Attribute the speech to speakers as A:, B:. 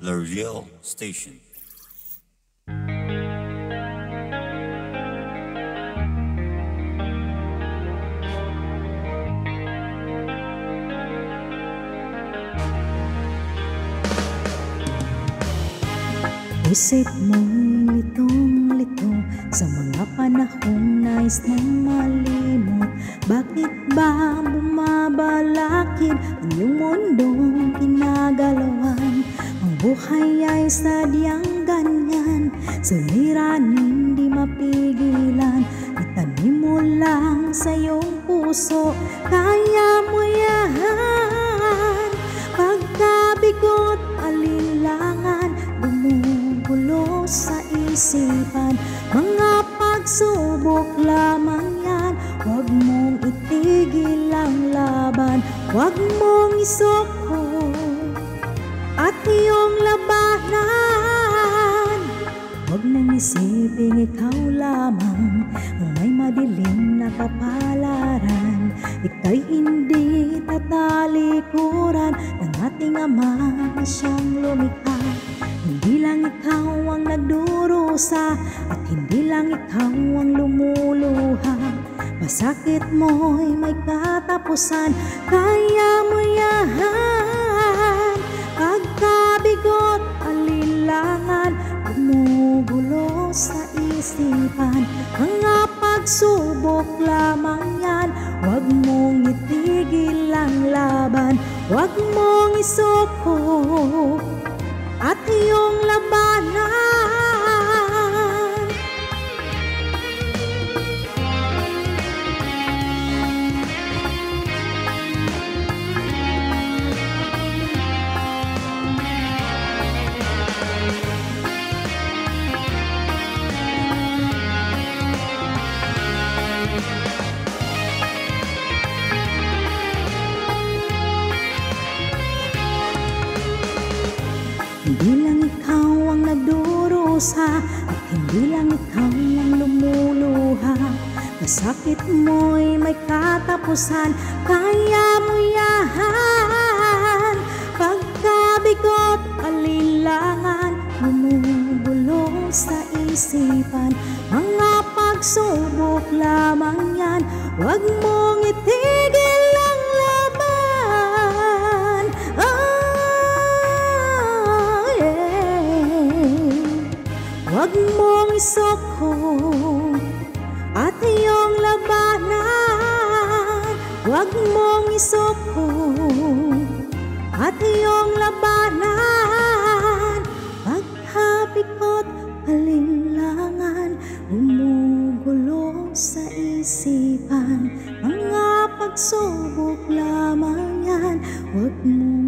A: La Real Station.
B: Isip mo'y litong-lito sa mga panahong nais mong malimot. Bakit ba bumabalakid ang iyong mundong kinagalawan? Ang buhay ay sadyang ganyan, suliranin di mapigilan. Itanim mo lang sa iyong puso, kaya mo yan. Pagkabigot, alinlangan, gumugulo sa isipan. Mga pagsubok lamang yan, huwag mong itigil ang laban. Huwag mong isoko at iyong labanan. Huwag nang isipin ikaw lamang ang may madilim na kapalaran. Ika'y hindi tatalikuran ng ating Ama na siyang lumikha. Hindi lang ikaw ang nagdurusa at hindi lang ikaw ang lumuluha. Masakit mo'y may katapusan, kaya mo yan. Pagkabigot, alinlangan, gumugulo sa isipan. Mga pagsubok lamang yan, huwag mong itigil ang laban. Huwag mong isoko at iyong labanan. Hindi lang ikaw ang nagdurusa at hindi lang ikaw ang lumuluha. Masakit mo'y may katapusan, kaya mo yan. Pagkabigot, alinlangan, gumugulo sa isipan. Mga pagsubok lamang yan, huwag mong itigil ang laban. Huwag mong isoko at iyong labanan. Huwag mong isoko at iyong labanan. Pagkabikot, alinlangan, gumugulo sa isipan. Mga pagsubok lamang yan, huwag mo